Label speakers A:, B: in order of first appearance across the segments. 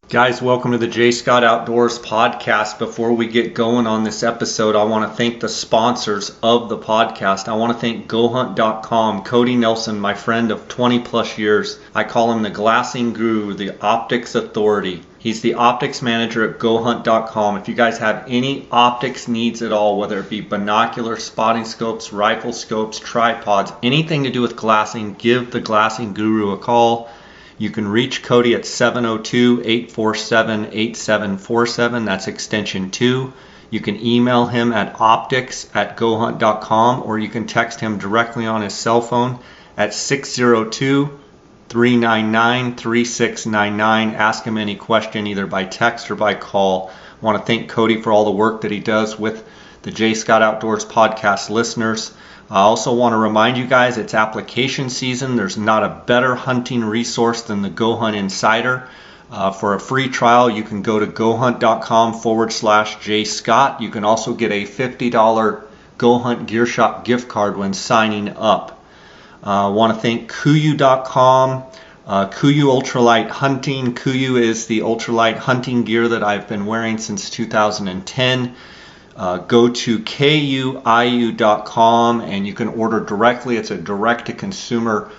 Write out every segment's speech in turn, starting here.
A: Guys, welcome to the J. Scott Outdoors podcast. Before we get going on this episode, I want to thank the sponsors of the podcast. I want to thank GoHunt.com, Cody Nelson, my friend of 20 plus years. I call him the glassing guru, the optics authority. He's the optics manager at GoHunt.com. If you guys have any optics needs at all, whether it be binoculars, spotting scopes, rifle scopes, tripods, anything to do with glassing, give the glassing guru a call. You can reach Cody at 702-847-8747. That's extension 2. You can email him at optics@gohunt.com, or you can text him directly on his cell phone at 602-399-3699. Ask him any question either by text or by call. I want to thank Cody for all the work that he does with the J. Scott Outdoors podcast listeners. I also want to remind you guys it's application season. There's not a better hunting resource than the GoHunt Insider. For a free trial, you can go to gohunt.com/JScott. You can also get a $50 GoHunt Gear Shop gift card when signing up. I want to thank KUIU.com, KUIU Ultralight Hunting. KUIU is the ultralight hunting gear that I've been wearing since 2010. Go to KUIU.com and you can order directly. It's a direct-to-consumer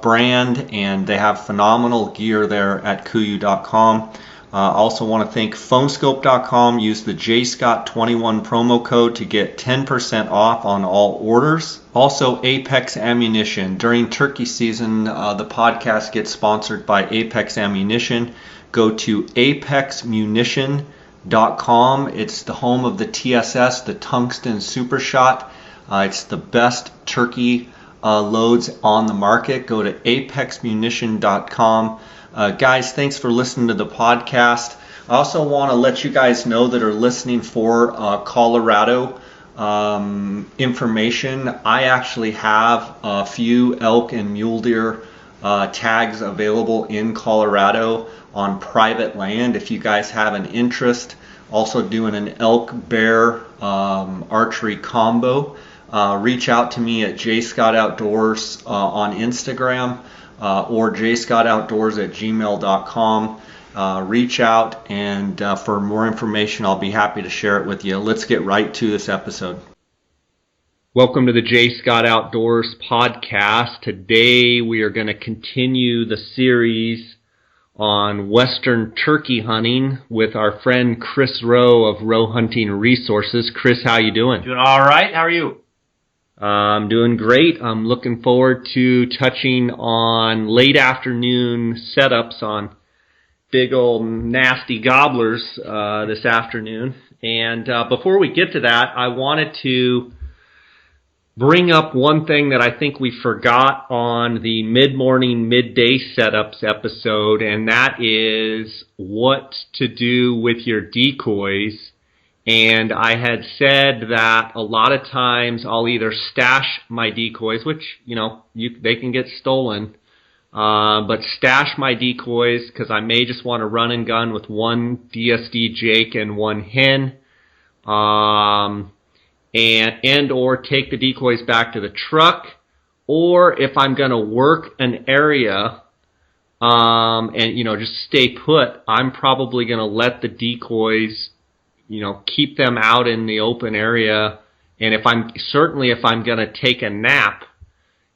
A: brand, and they have phenomenal gear there at KUIU.com. I also want to thank PhoneScope.com. Use the JScott21 promo code to get 10% off on all orders. Also, Apex Ammunition. During turkey season, the podcast gets sponsored by Apex Ammunition. Go to apexmunition.com. It's the home of the TSS, the Tungsten Super Shot. It's the best turkey loads on the market. Go to apexmunition.com. Guys, thanks for listening to the podcast. I also want to let you guys know that are listening for Colorado information. I actually have a few elk and mule deer tags available in Colorado on private land if you guys have an interest. Also doing an elk bear archery combo. Reach out to me at jscottoutdoors on Instagram or jscottoutdoors@gmail.com. Reach out, and for more information I'll be happy to share it with you. Let's get right to this episode. Welcome to the J. Scott Outdoors podcast. Today we are going to continue the series on western turkey hunting with our friend Chris Rowe of Rowe Hunting Resources. Chris, how you doing?
B: Doing all right. How are you?
A: I'm doing great. I'm looking forward to touching on late afternoon setups on big old nasty gobblers this afternoon. And before we get to that, I wanted to bring up one thing that I think we forgot on the mid-morning, midday setups episode, and that is what to do with your decoys. And I had said that a lot of times I'll either stash my decoys, which, they can get stolen, but stash my decoys because I may just want to run and gun with one DSD Jake and one hen. And or take the decoys back to the truck, or if I'm going to work an area and just stay put, I'm probably going to let the decoys, keep them out in the open area. And if I'm going to take a nap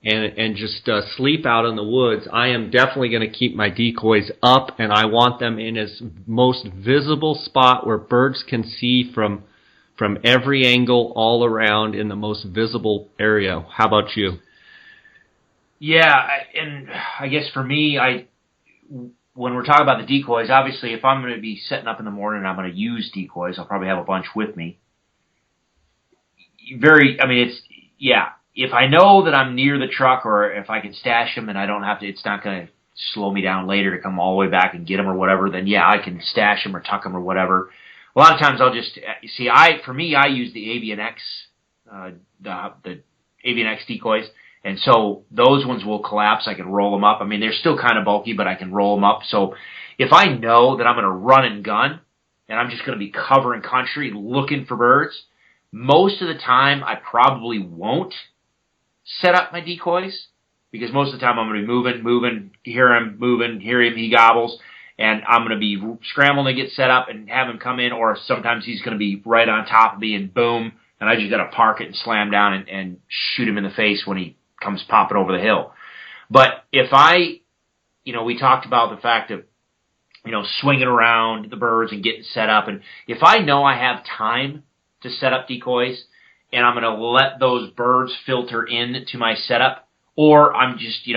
A: and just sleep out in the woods, I am definitely going to keep my decoys up, and I want them in as most visible spot where birds can see from every angle all around in the most visible area. How about you?
B: Yeah, and I guess for me, when we're talking about the decoys, obviously if I'm going to be setting up in the morning and I'm going to use decoys, I'll probably have a bunch with me. If I know that I'm near the truck, or if I can stash them and I don't have to, it's not going to slow me down later to come all the way back and get them or whatever, then yeah, I can stash them or tuck them or whatever. A lot of times I'll just see. I use the Avian X, the Avian X decoys, and so those ones will collapse. I can roll them up. I mean, they're still kind of bulky, but I can roll them up. So if I know that I'm going to run and gun, and I'm just going to be covering country looking for birds, most of the time I probably won't set up my decoys, because most of the time I'm going to be moving, hear him, he gobbles. and I'm going to be scrambling to get set up and have him come in, or sometimes he's going to be right on top of me and boom, and I just got to park it and slam down and shoot him in the face when he comes popping over the hill. But if we talked about the fact of, swinging around the birds and getting set up, and if I know I have time to set up decoys, and I'm going to let those birds filter in to my setup, or I'm just,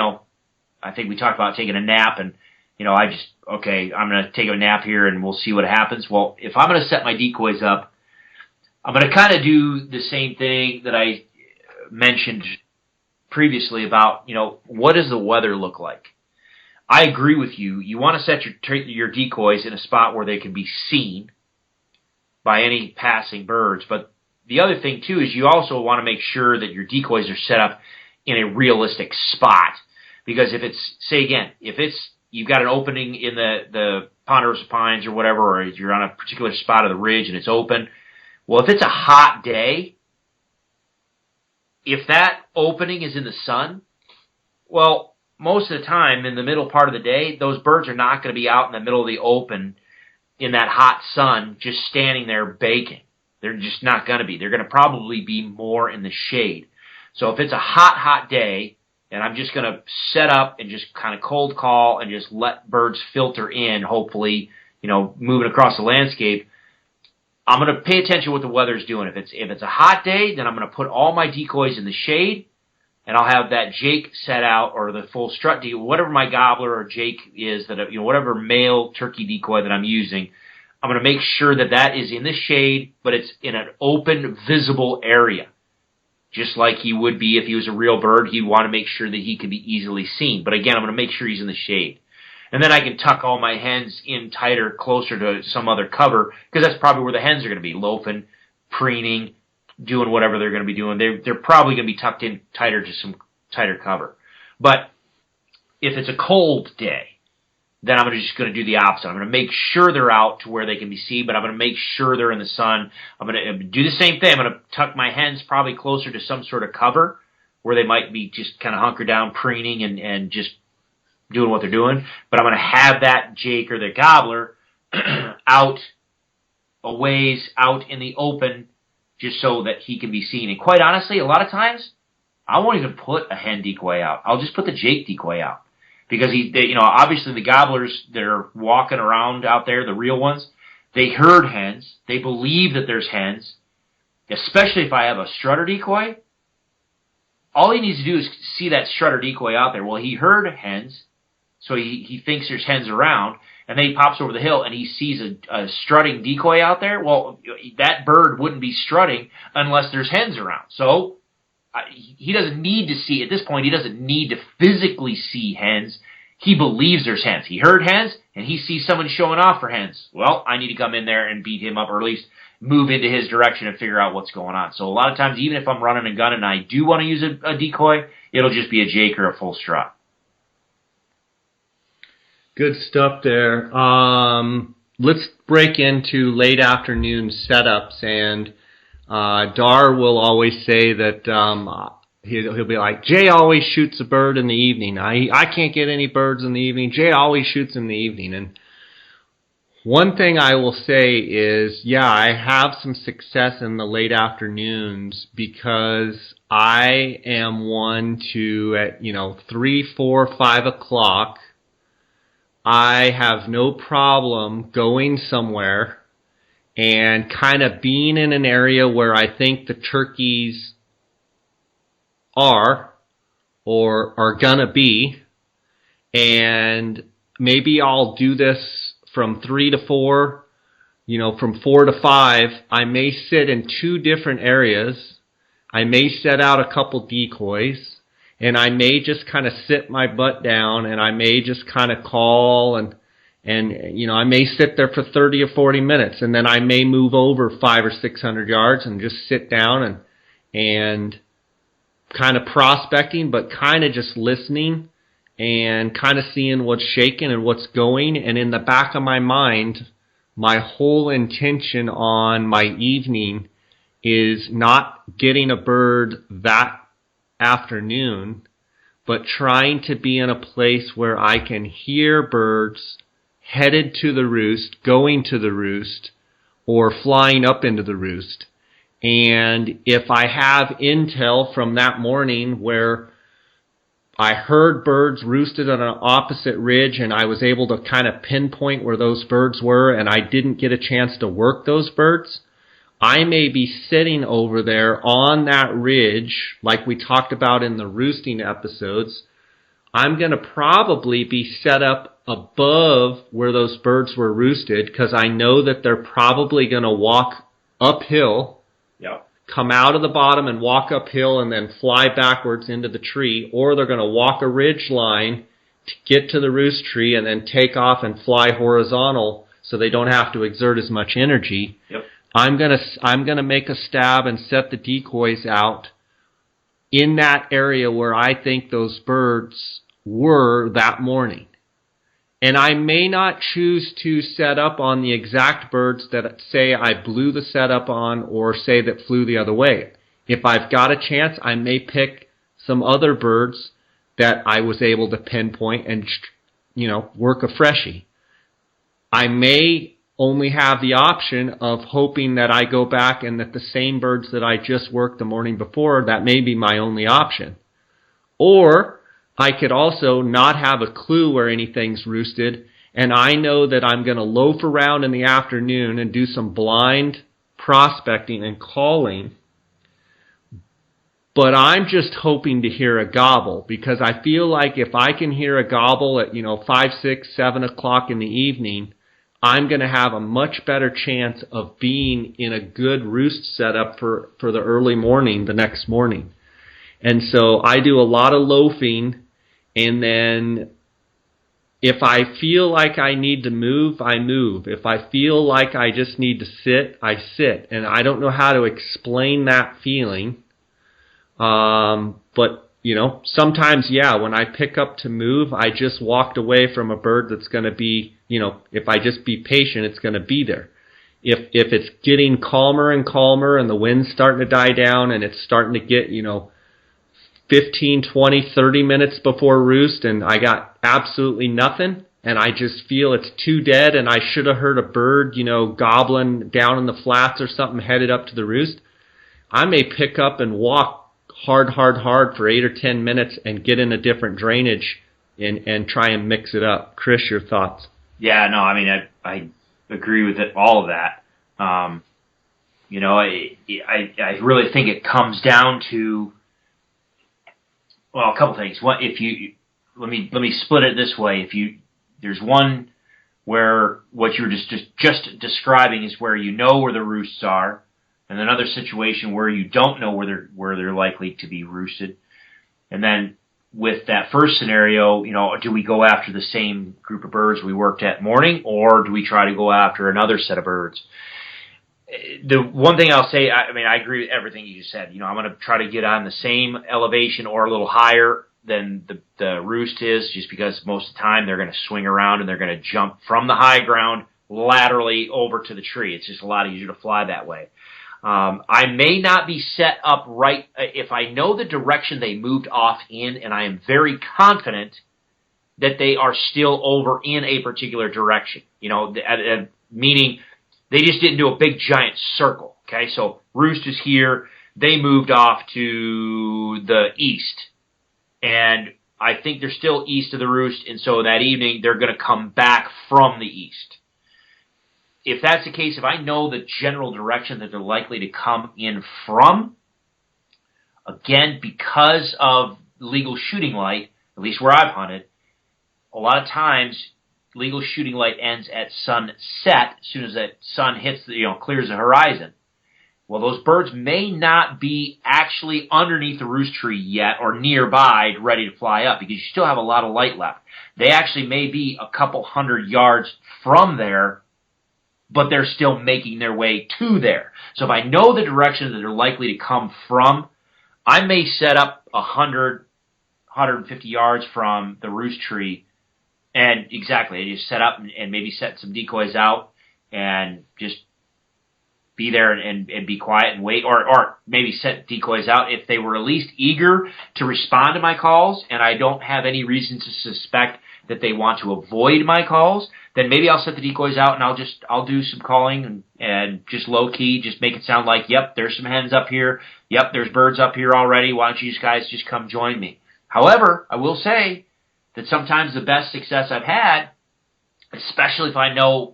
B: I think we talked about taking a nap, and, I'm going to take a nap here and we'll see what happens. Well, if I'm going to set my decoys up, I'm going to kind of do the same thing that I mentioned previously about, what does the weather look like? I agree with you. You want to set your decoys in a spot where they can be seen by any passing birds, but the other thing, too, is you also want to make sure that your decoys are set up in a realistic spot. Because if it's, say again, you've got an opening in the Ponderosa Pines or whatever, or you're on a particular spot of the ridge and it's open, well, if it's a hot day, if that opening is in the sun, well, most of the time in the middle part of the day, those birds are not going to be out in the middle of the open in that hot sun just standing there baking. They're just not going to be. They're going to probably be more in the shade. So if it's a hot day, and I'm just going to set up and just kind of cold call and just let birds filter in, hopefully, moving across the landscape, I'm going to pay attention to what the weather's doing. If it's a hot day, then I'm going to put all my decoys in the shade, and I'll have that Jake set out, or the full strut decoy, whatever my gobbler or Jake is, whatever male turkey decoy that I'm using, I'm going to make sure that is in the shade, but it's in an open, visible area. Just like he would be if he was a real bird, he'd want to make sure that he can be easily seen. But again, I'm going to make sure he's in the shade. And then I can tuck all my hens in tighter, closer to some other cover, because that's probably where the hens are going to be, loafing, preening, doing whatever they're going to be doing. They're probably going to be tucked in tighter to some tighter cover. But if it's a cold day, then I'm just going to do the opposite. I'm going to make sure they're out to where they can be seen, but I'm going to make sure they're in the sun. I'm going to do the same thing. I'm going to tuck my hens probably closer to some sort of cover where they might be just kind of hunkered down, preening and just doing what they're doing. But I'm going to have that Jake or the gobbler out a ways, out in the open, just so that he can be seen. And quite honestly, a lot of times, I won't even put a hen decoy out. I'll just put the Jake decoy out. Because obviously the gobblers that are walking around out there, the real ones, they herd hens. They believe that there's hens. Especially if I have a strutter decoy. All he needs to do is see that strutter decoy out there. Well, he heard hens, so he thinks there's hens around, and then he pops over the hill and he sees a strutting decoy out there. Well, that bird wouldn't be strutting unless there's hens around. So he doesn't need to see, at this point, he doesn't need to physically see hens. He believes there's hens. He heard hens, and he sees someone showing off for hens. Well, I need to come in there and beat him up, or at least move into his direction and figure out what's going on. So a lot of times, even if I'm running a gun and I do want to use a decoy, it'll just be a Jake or a full strut.
C: Good stuff there. Let's break into late afternoon setups, and Dar will always say that he'll be like, Jay always shoots a bird in the evening. I can't get any birds in the evening. Jay always shoots in the evening. And one thing I will say is, yeah, I have some success in the late afternoons because I am one to, at 3, 4, 5 o'clock, I have no problem going somewhere and kind of being in an area where I think the turkeys are or are gonna be, and maybe I'll do this from 3 to 4, from 4 to 5. I may sit in 2 different areas. I may set out a couple decoys, and I may just kind of sit my butt down, and I may just kind of call and I may sit there for 30 or 40 minutes, and then I may move over 500 or 600 yards and just sit down and kind of prospecting, but kind of just listening and kind of seeing what's shaking and what's going. And in the back of my mind, my whole intention on my evening is not getting a bird that afternoon, but trying to be in a place where I can hear birds headed to the roost, going to the roost, or flying up into the roost. And if I have intel from that morning where I heard birds roosted on an opposite ridge and I was able to kind of pinpoint where those birds were and I didn't get a chance to work those birds, I may be sitting over there on that ridge, like we talked about in the roosting episodes. I'm going to probably be set up above where those birds were roosted because I know that they're probably going to walk uphill, come out of the bottom and walk uphill and then fly backwards into the tree, or they're going to walk a ridge line to get to the roost tree and then take off and fly horizontal so they don't have to exert as much energy.
B: Yep.
C: I'm gonna make a stab and set the decoys out in that area where I think those birds were that morning. And I may not choose to set up on the exact birds that say I blew the setup on or say that flew the other way. If I've got a chance, I may pick some other birds that I was able to pinpoint and, work a freshie. I may only have the option of hoping that I go back and that the same birds that I just worked the morning before, that may be my only option. Or I could also not have a clue where anything's roosted, and I know that I'm going to loaf around in the afternoon and do some blind prospecting and calling, but I'm just hoping to hear a gobble, because I feel like if I can hear a gobble at 5, 6, 7 o'clock in the evening, I'm going to have a much better chance of being in a good roost setup for the early morning the next morning. And so I do a lot of loafing, and then if I feel like I need to move, I move. If I feel like I just need to sit, I sit. And I don't know how to explain that feeling. But, sometimes, when I pick up to move, I just walked away from a bird that's going to be, if I just be patient, it's going to be there. If it's getting calmer and calmer and the wind's starting to die down and it's starting to get, 15, 20, 30 minutes before roost and I got absolutely nothing and I just feel it's too dead and I should have heard a bird, gobbling down in the flats or something headed up to the roost, I may pick up and walk hard for 8 or 10 minutes and get in a different drainage and try and mix it up. Chris, your thoughts?
B: Yeah, no, I mean, I agree with all of that. I really think it comes down to, well, a couple things. One, let me split it this way. There's one where what you were just describing is where where the roosts are, and another situation where you don't know where they're likely to be roosted. And then with that first scenario, do we go after the same group of birds we worked at morning, or do we try to go after another set of birds? The one thing I'll say, I agree with everything you just said. I'm going to try to get on the same elevation or a little higher than the roost is, just because most of the time they're going to swing around and they're going to jump from the high ground laterally over to the tree. It's just a lot easier to fly that way. I may not be set up right if I know the direction they moved off in, and I am very confident that they are still over in a particular direction. Meaning they just didn't do a big giant circle. Okay, so roost is here. They moved off to the east, and I think they're still east of the roost, and so that evening they're going to come back from the east. If that's the case, if I know the general direction that they're likely to come in from, again, because of legal shooting light, at least where I've hunted, a lot of times legal shooting light ends at sunset as soon as that sun hits clears the horizon. Well, those birds may not be actually underneath the roost tree yet or nearby ready to fly up because you still have a lot of light left. They actually may be a couple 100 yards from there, but they're still making their way to there. So if I know the direction that they're likely to come from, I may set up 100, 150 yards from the roost tree, and exactly, I just set up and maybe set some decoys out and just be there and be quiet and wait, or maybe set decoys out if they were at least eager to respond to my calls and I don't have any reason to suspect that they want to avoid my calls, then maybe I'll set the decoys out and I'll do some calling and just low key, just make it sound like, yep, there's some hens up here. Yep, there's birds up here already. Why don't you guys just come join me? However, I will say that sometimes the best success I've had, especially if I know,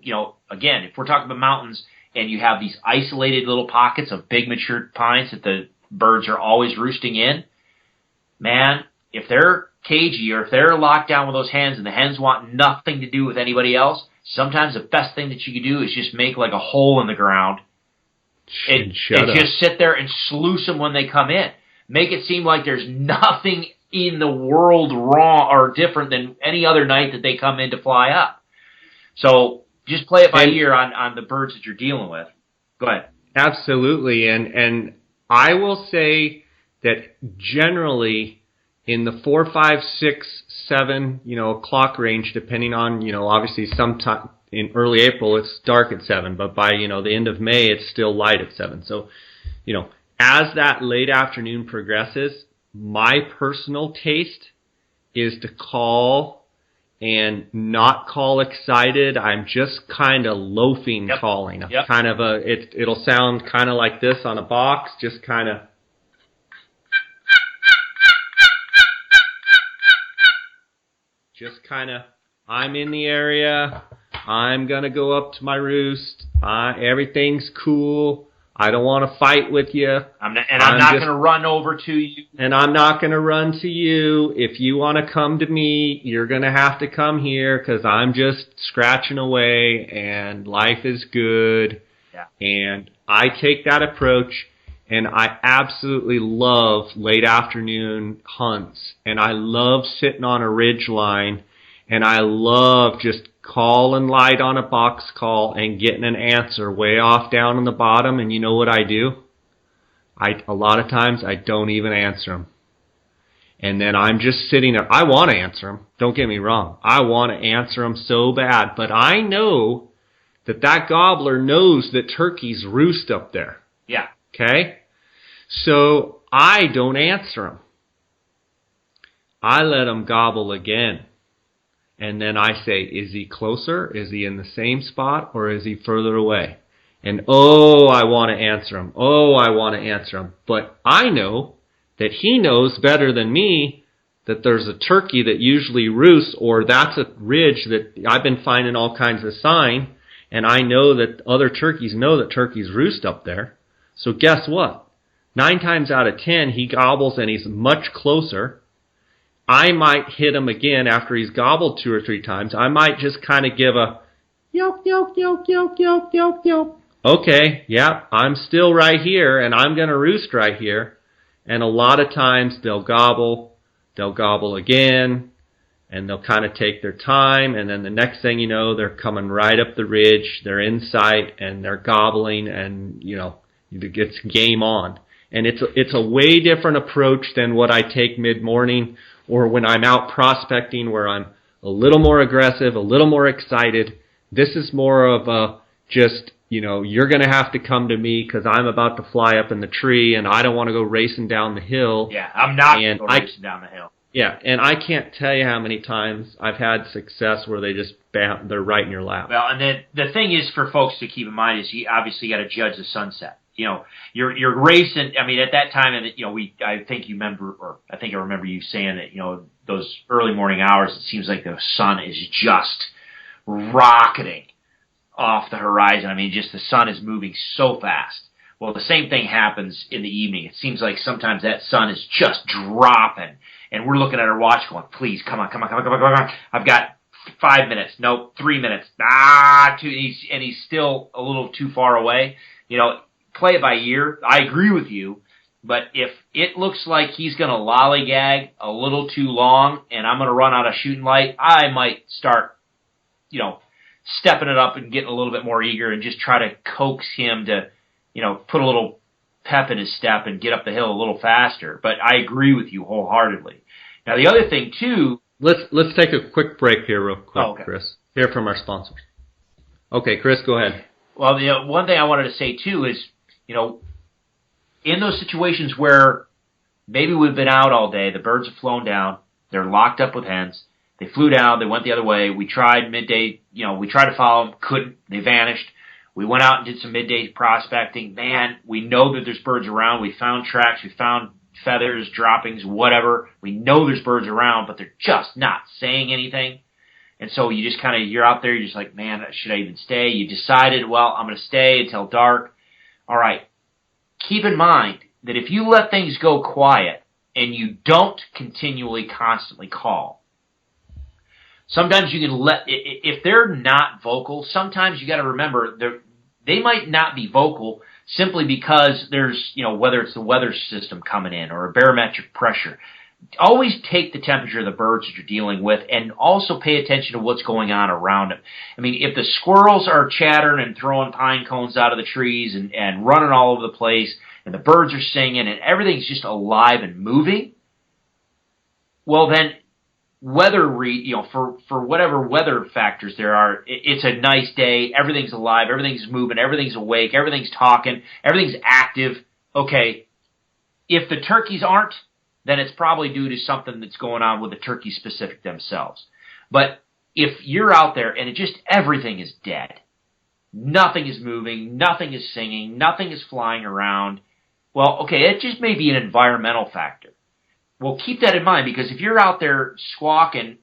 B: again, if we're talking about mountains and you have these isolated little pockets of big mature pines that the birds are always roosting in, man, if they're cagey or if they're locked down with those hens and the hens want nothing to do with anybody else, sometimes the best thing that you can do is just make like a hole in the ground and just sit there and sluice them when they come in. Make it seem like there's nothing in the world wrong or different than any other night that they come in to fly up. So just play it by ear on the birds that you're dealing with. Go ahead.
C: Absolutely. And I will say that generally in the 4, 5, 6, 7, o'clock range, depending on, obviously sometime in early April it's dark at 7, but by, the end of May it's still light at 7. So, as that late afternoon progresses, my personal taste is to call and not call excited. I'm just kind of loafing calling.
B: Yep.
C: Kind of it'll sound kind of like this on a box, just kind of. Just kind of, I'm in the area, I'm going to go up to my roost, everything's cool, I don't want to fight with you.
B: I'm not going to run over to you.
C: And I'm not going to run to you. If you want to come to me, you're going to have to come here because I'm just scratching away and life is good.
B: Yeah.
C: And I take that approach. And I absolutely love late afternoon hunts, and I love sitting on a ridge line, and I love just calling light on a box call and getting an answer way off down on the bottom. And you know what I do? A lot of times I don't even answer them. And then I'm just sitting there. I want to answer them. Don't get me wrong. I want to answer them so bad. But I know that gobbler knows that turkeys roost up there.
B: Yeah.
C: Okay? So I don't answer them. I let them gobble again. And then I say, is he closer? Is he in the same spot? Or is he further away? And I want to answer him. I want to answer him. But I know that he knows better than me that there's a turkey that usually roosts, or that's a ridge that I've been finding all kinds of sign. And I know that other turkeys know that turkeys roost up there. So guess what? 9 times out of 10, he gobbles and he's much closer. I might hit him again after he's gobbled 2 or 3 times. I might just kind of give a yelp, yelp, yelp, yelp, yelp, yelp, yelp. Okay, yeah, I'm still right here and I'm going to roost right here. And a lot of times they'll gobble again, and they'll kind of take their time, and then the next thing you know, they're coming right up the ridge, they're in sight, and they're gobbling, and, it's game on. And it's a way different approach than what I take mid-morning or when I'm out prospecting, where I'm a little more aggressive, a little more excited. This is more of a just, you're going to have to come to me because I'm about to fly up in the tree and I don't want to go racing down the hill.
B: Yeah, I'm not going to go racing down the hill.
C: Yeah, and I can't tell you how many times I've had success where they just they're right in your lap.
B: Well, and then the thing is for folks to keep in mind is you obviously got to judge the sunset. You're racing. I mean, at that time, and I think I remember you saying that those early morning hours, it seems like the sun is just rocketing off the horizon. I mean, just the sun is moving so fast. Well, the same thing happens in the evening. It seems like sometimes that sun is just dropping, and we're looking at our watch going, please, come on. I've got 5 minutes. Nope, 3 minutes. 2. And he's still a little too far away. Play it by ear. I agree with you, but if it looks like he's going to lollygag a little too long and I'm going to run out of shooting light, I might start, stepping it up and getting a little bit more eager and just try to coax him to, put a little pep in his step and get up the hill a little faster. But I agree with you wholeheartedly. Now, the other thing, too...
C: Let's take a quick break here real quick,
B: okay.
C: Chris. Hear from our sponsors. Okay, Chris, go ahead.
B: Well, one thing I wanted to say, too, is, in those situations where maybe we've been out all day, the birds have flown down, they're locked up with hens, They flew down. They went the other way. We tried midday. We tried to follow them. Couldn't. They vanished. We went out and did some midday prospecting. Man, we know that there's birds around. We found tracks. We found feathers, droppings, whatever. We know there's birds around, but they're just not saying anything. And so you just you're out there. You're just like, man, should I even stay? You decided, well, I'm going to stay until dark. All right. Keep in mind that if you let things go quiet and you don't continually, constantly call, sometimes you can if they're not vocal, sometimes you got to remember they might not be vocal simply because there's, whether it's the weather system coming in or a barometric pressure. Always take the temperature of the birds that you're dealing with and also pay attention to what's going on around them. I mean, if the squirrels are chattering and throwing pine cones out of the trees and running all over the place and the birds are singing and everything's just alive and moving, well then for whatever weather factors there are, it's a nice day, everything's alive, everything's moving, everything's awake, everything's talking, everything's active. Okay, if the turkeys aren't, then it's probably due to something that's going on with the turkey specific themselves. But if you're out there and everything is dead, nothing is moving, nothing is singing, nothing is flying around, well, okay, it just may be an environmental factor. Well, keep that in mind, because if you're out there squawking,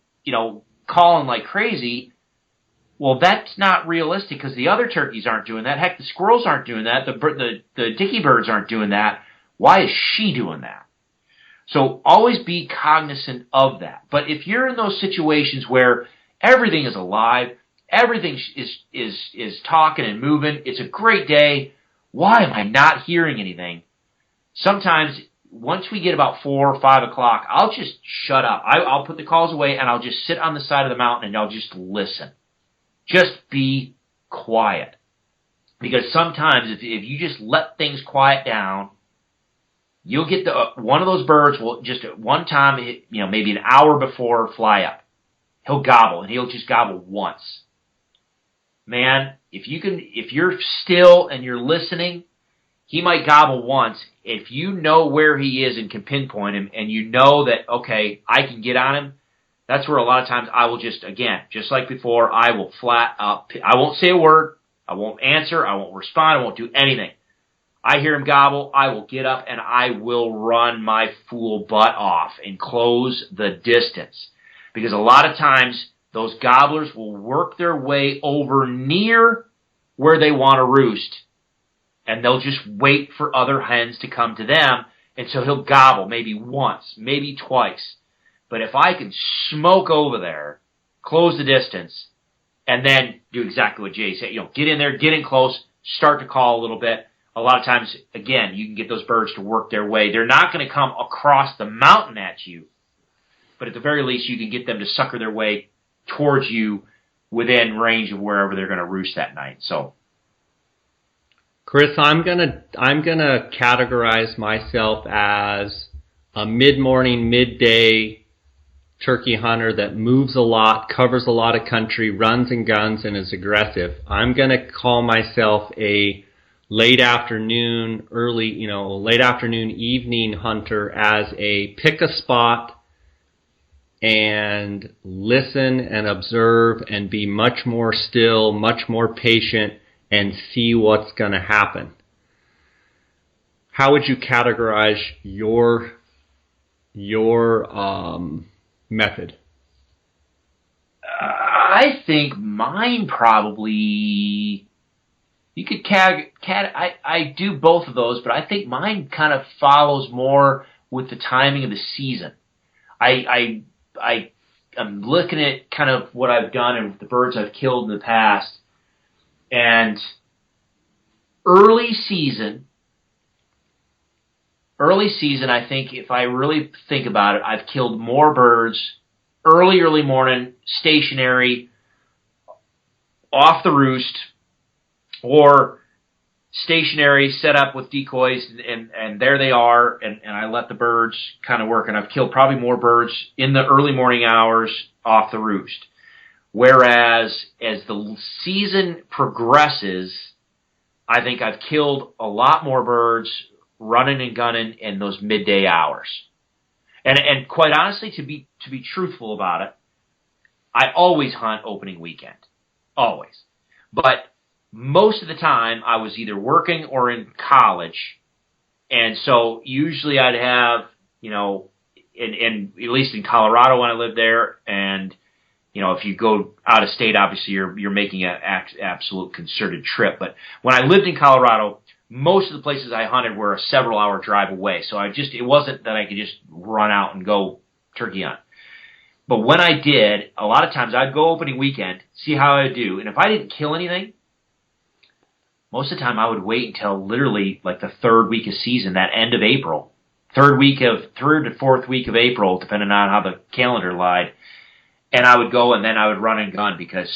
B: calling like crazy, well, that's not realistic because the other turkeys aren't doing that. Heck, the squirrels aren't doing that. The dicky birds aren't doing that. Why is she doing that? So always be cognizant of that. But if you're in those situations where everything is alive, everything is talking and moving, it's a great day, why am I not hearing anything? Sometimes once we get about 4 or 5 o'clock, I'll just shut up. I'll put the calls away and I'll just sit on the side of the mountain and I'll just listen. Just be quiet. Because sometimes if you just let things quiet down, you'll get one of those birds will just at one time, maybe an hour before fly up. He'll gobble, and he'll just gobble once. Man, if you're still and you're listening, he might gobble once. If you know where he is and can pinpoint him, and you know that, okay, I can get on him, that's where a lot of times I will just like before, I will flat up. I won't say a word. I won't answer. I won't respond. I won't do anything. I hear him gobble, I will get up and I will run my fool butt off and close the distance. Because a lot of times those gobblers will work their way over near where they want to roost. And they'll just wait for other hens to come to them. And so he'll gobble maybe once, maybe twice. But if I can smoke over there, close the distance, and then do exactly what Jay said, get in there, get in close, start to call a little bit. A lot of times, again, you can get those birds to work their way. They're not going to come across the mountain at you, but at the very least, you can get them to sucker their way towards you within range of wherever they're going to roost that night. So,
C: Chris, I'm gonna categorize myself as a mid-morning, midday turkey hunter that moves a lot, covers a lot of country, runs and guns, and is aggressive. I'm gonna call myself a late afternoon, evening hunter as a pick a spot and listen and observe and be much more still, much more patient, and see what's going to happen. How would you categorize your method?
B: I think mine probably... You could I do both of those, but I think mine kind of follows more with the timing of the season. I'm looking at kind of what I've done and the birds I've killed in the past, and early season, I think if I really think about it, I've killed more birds early morning, stationary, off the roost, or stationary, set up with decoys, and there they are, and I let the birds kind of work, and I've killed probably more birds in the early morning hours off the roost. Whereas, as the season progresses, I think I've killed a lot more birds running and gunning in those midday hours. And quite honestly, to be truthful about it, I always hunt opening weekend. Always. But most of the time I was either working or in college. And so usually I'd have, in at least in Colorado when I lived there, and if you go out of state, obviously you're making an absolute concerted trip. But when I lived in Colorado, most of the places I hunted were a several hour drive away. So it wasn't that I could just run out and go turkey hunt. But when I did, a lot of times I'd go opening weekend, see how I would do. And if I didn't kill anything, most of the time I would wait until literally like the third week of season, that end of April. Third to fourth week of April, depending on how the calendar lied. And I would go and then I would run and gun because,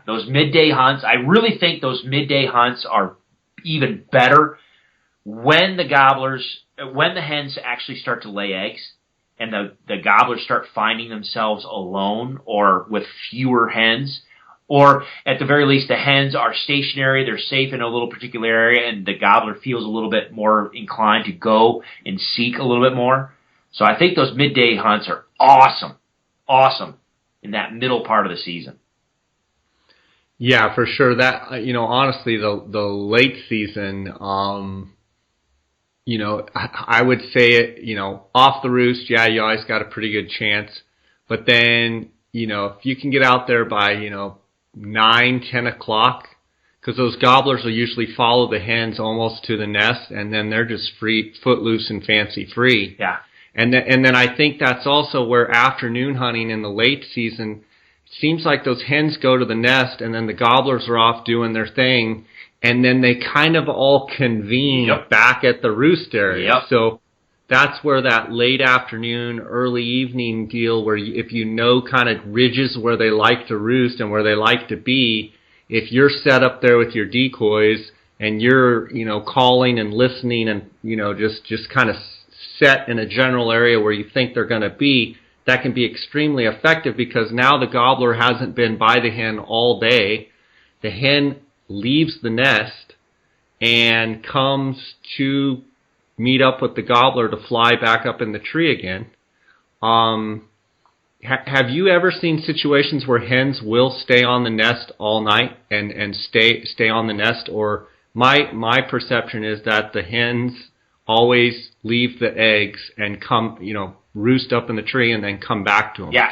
B: those midday hunts, I really think those midday hunts are even better when the hens actually start to lay eggs and the gobblers start finding themselves alone or with fewer hens. Or at the very least, the hens are stationary, they're safe in a little particular area, and the gobbler feels a little bit more inclined to go and seek a little bit more. So I think those midday hunts are awesome in that middle part of the season.
C: Yeah, for sure. That honestly, the late season, I would say it, off the roost. Yeah, you always got a pretty good chance, but then if you can get out there by 9, 10 o'clock, because those gobblers will usually follow the hens almost to the nest, and then they're just free, footloose and fancy free.
B: Yeah.
C: And then I think that's also where afternoon hunting in the late season, it seems like those hens go to the nest, and then the gobblers are off doing their thing, and then they kind of all convene back at the roost area.
B: Yep.
C: So that's where that late afternoon, early evening deal, where if kind of ridges where they like to roost and where they like to be, if you're set up there with your decoys and you're, calling and listening and, just kind of set in a general area where you think they're going to be, that can be extremely effective because now the gobbler hasn't been by the hen all day. The hen leaves the nest and comes to meet up with the gobbler to fly back up in the tree again. Have you ever seen situations where hens will stay on the nest all night and stay on the nest? Or my perception is that the hens always leave the eggs and come, roost up in the tree and then come back to them.
B: Yeah.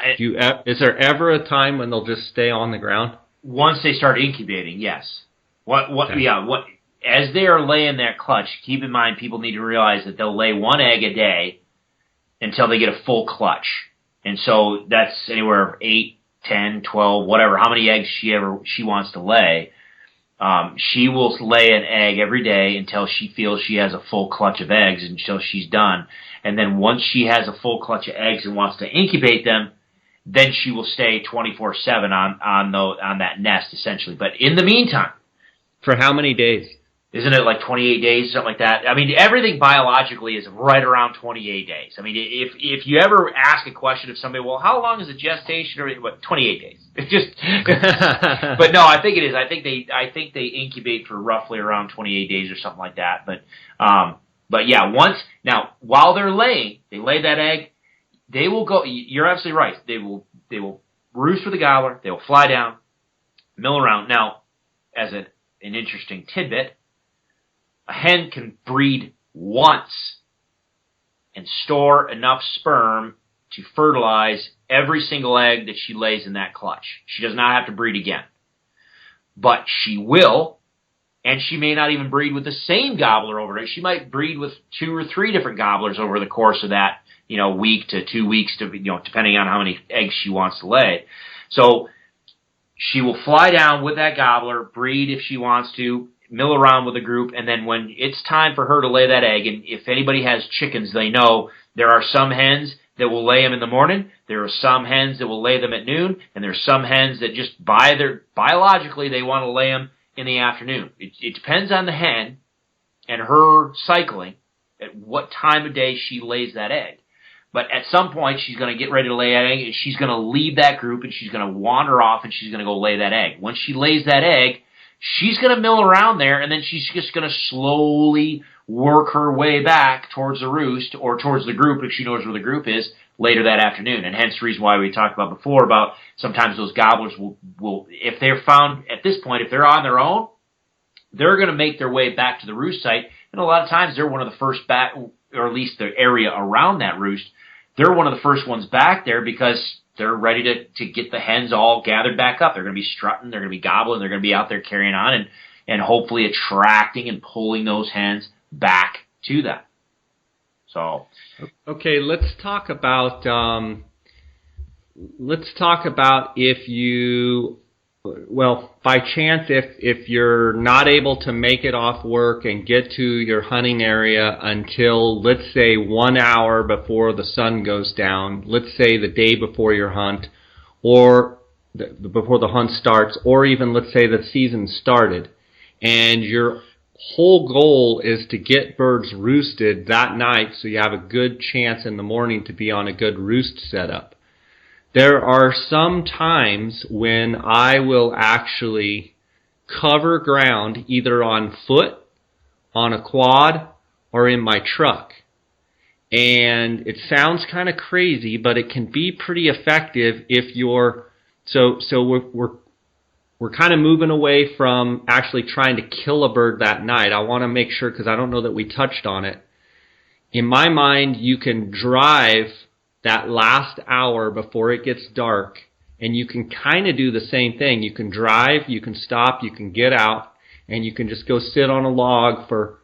C: Is there ever a time when they'll just stay on the ground?
B: Once they start incubating, yes.
C: Okay.
B: As they are laying that clutch, keep in mind people need to realize that they'll lay one egg a day until they get a full clutch. And so that's anywhere 8, 10, 12, whatever, how many eggs she wants to lay. She will lay an egg every day until she feels she has a full clutch of eggs, until she's done. And then once she has a full clutch of eggs and wants to incubate them, then she will stay 24/7 on that nest, essentially. But in the meantime,
C: for how many days?
B: Isn't it like 28 days, something like that? I mean, everything biologically is right around 28 days. I mean, if you ever ask a question of somebody, well, how long is a gestation? Or what? 28 days. It's just, but no, I think it is. I think they incubate for roughly around 28 days or something like that. But yeah, while they're laying, they lay that egg. They will go. You're absolutely right. They will roost for the gobbler. They will fly down, mill around. Now, as an interesting tidbit, a hen can breed once and store enough sperm to fertilize every single egg that she lays in that clutch. She does not have to breed again. But she will, and she may not even breed with the same gobbler over it. She might breed with 2 or 3 different gobblers over the course of that, week to 2 weeks, depending on how many eggs she wants to lay. So she will fly down with that gobbler, breed if she wants to, mill around with a group, and then when it's time for her to lay that egg, and if anybody has chickens, they know there are some hens that will lay them in the morning, there are some hens that will lay them at noon, and there are some hens that just biologically they want to lay them in the afternoon. It depends on the hen and her cycling at what time of day she lays that egg. But at some point, she's going to get ready to lay that egg, and she's going to leave that group, and she's going to wander off, and she's going to go lay that egg. Once she lays that egg, she's going to mill around there, and then she's just going to slowly work her way back towards the roost or towards the group if she knows where the group is later that afternoon. And hence the reason why we talked about before about sometimes those gobblers will if they're found at this point, if they're on their own, they're going to make their way back to the roost site. And a lot of times they're one of the first back, or at least the area around that roost, they're one of the first ones back there because they're ready to get the hens all gathered back up. They're going to be strutting, they're going to be gobbling, they're going to be out there carrying on and hopefully attracting and pulling those hens back to them. So,
C: okay, let's talk about if you, well, by chance, if you're not able to make it off work and get to your hunting area until, let's say, 1 hour before the sun goes down, let's say the day before your hunt, or before the hunt starts, or even, let's say, the season started, and your whole goal is to get birds roosted that night so you have a good chance in the morning to be on a good roost setup. There are some times when I will actually cover ground either on foot, on a quad, or in my truck. And it sounds kind of crazy, but it can be pretty effective if you're, so we're kind of moving away from actually trying to kill a bird that night. I want to make sure, because I don't know that we touched on it. In my mind, you can drive that last hour before it gets dark, and you can kind of do the same thing. You can drive, you can stop, you can get out, and you can just go sit on a log for,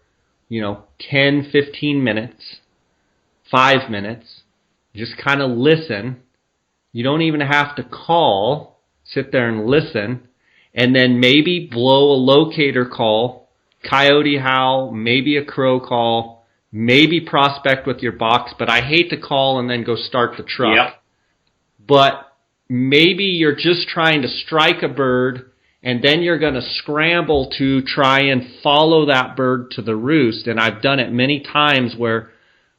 C: 10, 15 minutes, 5 minutes. Just kind of listen. You don't even have to call. Sit there and listen. And then maybe blow a locator call, coyote howl, maybe a crow call, maybe prospect with your box, but I hate to call and then go start the truck.
B: Yep.
C: But maybe you're just trying to strike a bird, and then you're going to scramble to try and follow that bird to the roost. And I've done it many times where,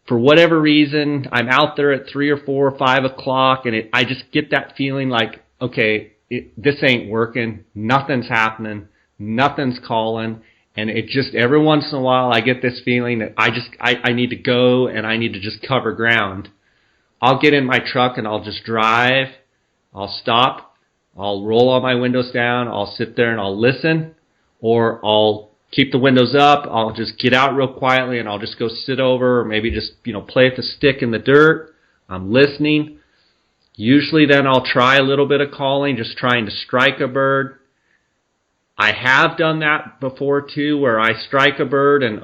C: for whatever reason, I'm out there at 3 or 4 or 5 o'clock, and I just get that feeling like, okay, this ain't working, nothing's happening, nothing's calling, and it just, every once in a while I get this feeling that I need to go and I need to just cover ground. I'll get in my truck and I'll just drive, I'll stop, I'll roll all my windows down, I'll sit there and I'll listen, or I'll keep the windows up, I'll just get out real quietly and I'll just go sit over, or maybe just, play with the stick in the dirt, I'm listening. Usually then I'll try a little bit of calling, just trying to strike a bird. I have done that before too, where I strike a bird and,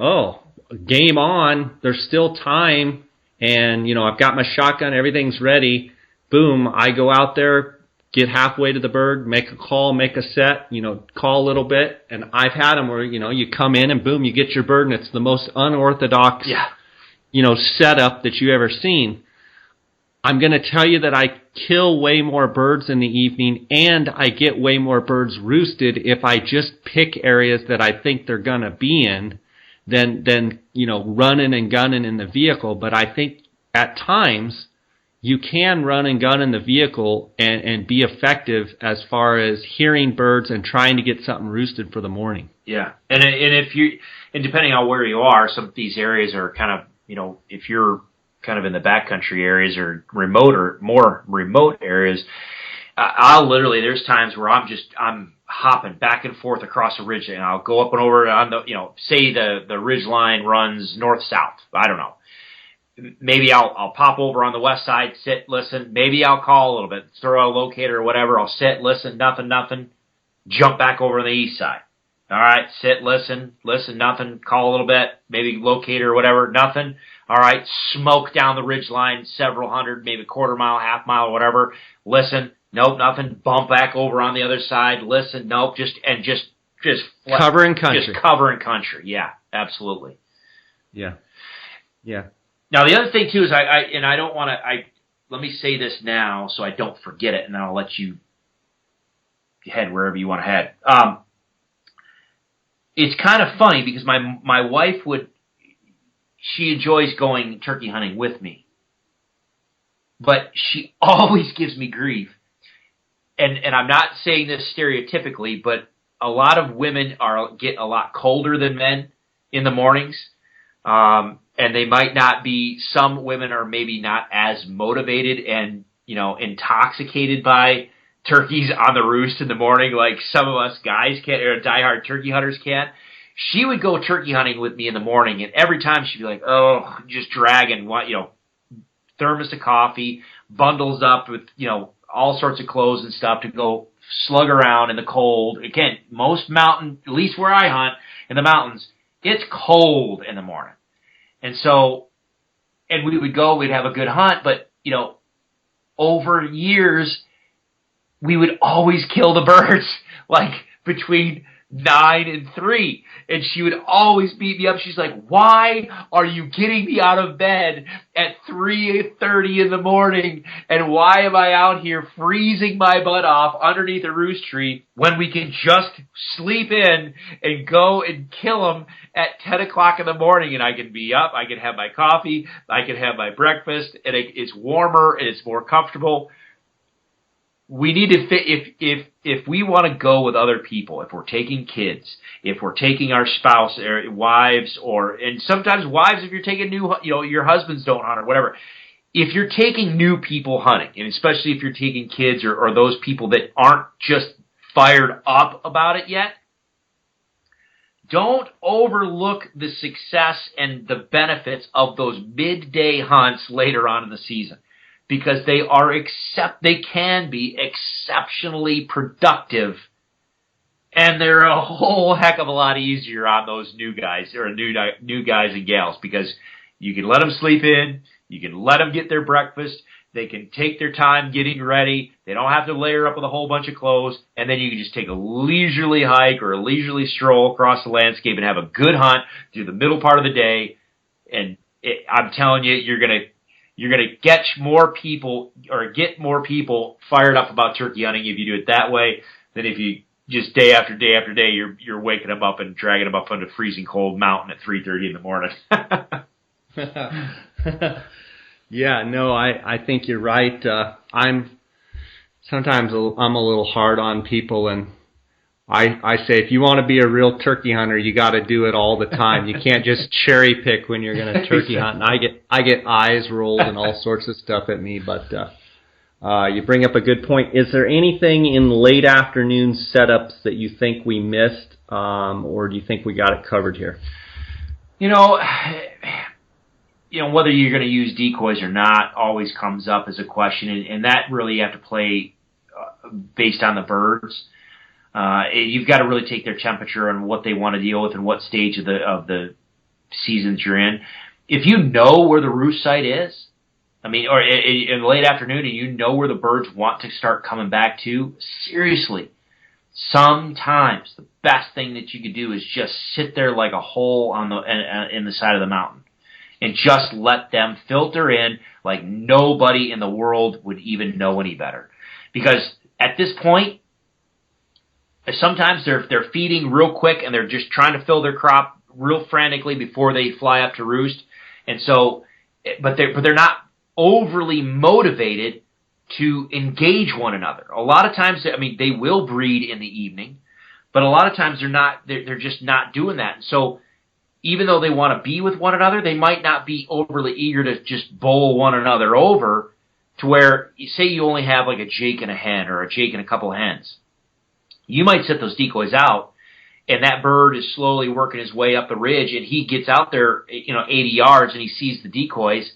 C: game on, there's still time, and, I've got my shotgun, everything's ready. Boom, I go out there, get halfway to the bird, make a call, make a set, call a little bit. And I've had them where, you come in and boom, you get your bird, and it's the most unorthodox, setup that you ever seen. I'm going to tell you that I kill way more birds in the evening, and I get way more birds roosted if I just pick areas that I think they're going to be in than running and gunning in the vehicle. But I think at times you can run and gun in the vehicle and be effective as far as hearing birds and trying to get something roosted for the morning.
B: Yeah. And depending on where you are, some of these areas are kind of, if you're kind of in the backcountry areas or more remote areas, I'll literally, there's times where I'm hopping back and forth across a ridge, and I'll go up and over on the, say the ridge line runs north-south. I don't know. Maybe I'll pop over on the west side, sit, listen. Maybe I'll call a little bit, throw a locator or whatever. I'll sit, listen, nothing. Jump back over on the east side. All right, sit, listen, nothing. Call a little bit, maybe locator or whatever, nothing. All right, smoke down the ridge line, several hundred, maybe quarter mile, half mile, whatever. Listen, nope, nothing. Bump back over on the other side. Listen, nope, just
C: covering country.
B: Just covering country. Yeah, absolutely.
C: Yeah.
B: Now the other thing too is I don't want to. Let me say this now so I don't forget it, and then I'll let you head wherever you want to head. It's kind of funny because my wife she enjoys going turkey hunting with me, but she always gives me grief. And I'm not saying this stereotypically, but a lot of women get a lot colder than men in the mornings. and they might not be, some women are maybe not as motivated and, intoxicated by turkeys on the roost in the morning like some of us guys can, or diehard turkey hunters can. She would go turkey hunting with me in the morning, and every time she'd be like, oh, just dragging, thermos of coffee, bundles up with, all sorts of clothes and stuff to go slug around in the cold. Again, most mountain, at least where I hunt in the mountains, it's cold in the morning. And so, and we would go, we'd have a good hunt, but, over years, we would always kill the birds, like between 9 and 3. And she would always beat me up. She's like, why are you getting me out of bed at 3:30 in the morning? And why am I out here freezing my butt off underneath a roost tree when we can just sleep in and go and kill them at 10 o'clock in the morning? And I can be up, I can have my coffee, I can have my breakfast, and it's warmer and it's more comfortable. We need to fit, if we want to go with other people, if we're taking kids, if we're taking our spouse or wives, and sometimes wives, if you're taking your husbands don't hunt or whatever. If you're taking new people hunting, and especially if you're taking kids or those people that aren't just fired up about it yet, don't overlook the success and the benefits of those midday hunts later on in the season. Because they can be exceptionally productive, and they're a whole heck of a lot easier on those new guys or new guys and gals, because you can let them sleep in, you can let them get their breakfast, they can take their time getting ready, they don't have to layer up with a whole bunch of clothes, and then you can just take a leisurely hike or a leisurely stroll across the landscape and have a good hunt through the middle part of the day. And I'm telling you, you're going to get more people fired up about turkey hunting if you do it that way than if you just day after day after day you're waking them up and dragging them up on the freezing cold mountain at 3:30 in the morning.
C: Yeah, no, I think you're right. I'm a little hard on people, and I say if you want to be a real turkey hunter, you got to do it all the time. You can't just cherry pick when you're going to turkey hunt. And I get eyes rolled and all sorts of stuff at me. But you bring up a good point. Is there anything in late afternoon setups that you think we missed, or do you think we got it covered here?
B: Whether you're going to use decoys or not always comes up as a question, and that really you have to play based on the birds. You've got to really take their temperature and what they want to deal with and what stage of the season you're in. If you know where the roost site is, or in the late afternoon, and you know where the birds want to start coming back to, seriously, sometimes the best thing that you could do is just sit there like a hole in the side of the mountain and just let them filter in like nobody in the world would even know any better. Because at this point, sometimes they're feeding real quick and they're just trying to fill their crop real frantically before they fly up to roost. And so, but they're not overly motivated to engage one another. A lot of times, they will breed in the evening, but a lot of times they're just not doing that. And so even though they want to be with one another, they might not be overly eager to just bowl one another over to where, say you only have like a Jake and a hen or a Jake and a couple of hens. You might set those decoys out, and that bird is slowly working his way up the ridge, and he gets out there, 80 yards, and he sees the decoys.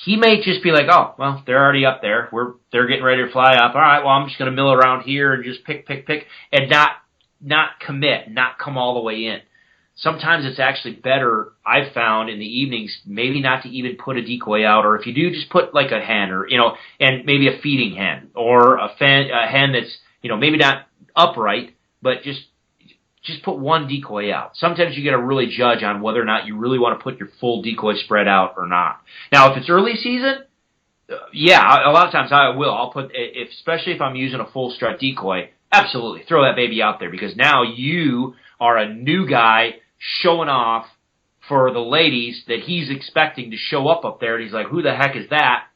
B: He may just be like, oh, well, they're already up there. They're getting ready to fly up. All right, well, I'm just going to mill around here and just pick, and not commit, not come all the way in. Sometimes it's actually better, I've found, in the evenings, maybe not to even put a decoy out, or if you do, just put like a hen, or, and maybe a feeding hen, or a hen that's, maybe not upright, but just put one decoy out. Sometimes you got to really judge on whether or not you really want to put your full decoy spread out or not. Now, if it's early season, yeah, a lot of times I will. I'll put, especially if I'm using a full strut decoy, absolutely throw that baby out there, because now you are a new guy showing off for the ladies that he's expecting to show up there, and he's like, who the heck is that?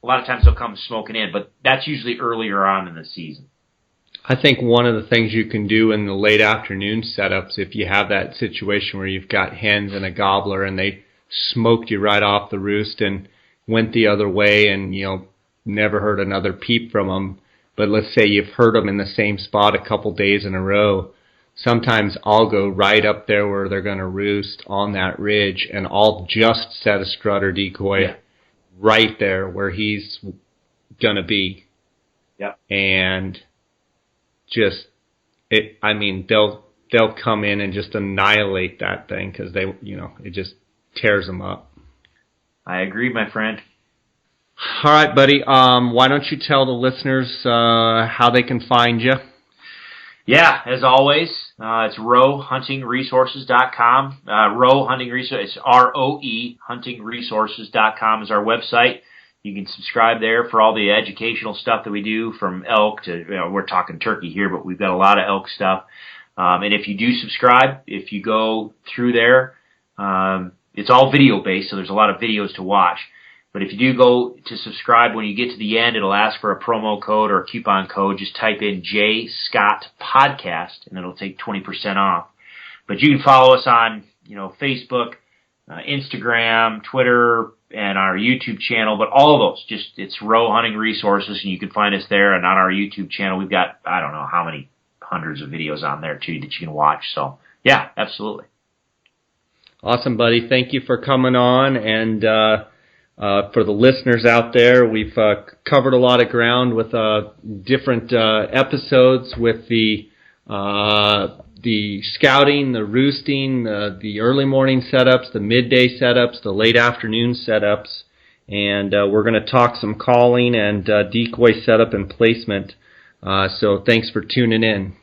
B: A lot of times they'll come smoking in, but that's usually earlier on in the season.
C: I think one of the things you can do in the late afternoon setups, if you have that situation where you've got hens and a gobbler and smoked you right off the roost and went the other way, and never heard another peep from them. But let's say you've heard them in the same spot a couple days in a row. Sometimes I'll go right up there where they're going to roost on that ridge, and I'll just set a strutter decoy right there where he's going to be.
B: Yep.
C: And they'll come in and just annihilate that thing because it just tears them up.
B: I agree, my friend.
C: All right, buddy. Why don't you tell the listeners how they can find you?
B: Yeah, as always, it's roehuntingresources.com. Roe Hunting Resources, ROE huntingresources.com is our website. You can subscribe there for all the educational stuff that we do, from elk to, we're talking turkey here, but we've got a lot of elk stuff. And if you do subscribe, if you go through there, it's all video based, so there's a lot of videos to watch. But if you do go to subscribe, when you get to the end, it'll ask for a promo code or a coupon code. Just type in J Scott Podcast, and it'll take 20% off. But you can follow us on, Facebook, Instagram, Twitter, and our YouTube channel. But all of those, it's Roe Hunting Resources, and you can find us there. And on our YouTube channel, we've got, I don't know how many hundreds of videos on there too that you can watch. So yeah, absolutely.
C: Awesome, buddy. Thank you for coming on. And for the listeners out there, we've covered a lot of ground with different episodes with the scouting, the roosting, the early morning setups, the midday setups, the late afternoon setups, and we're going to talk some calling and decoy setup and placement. So thanks for tuning in.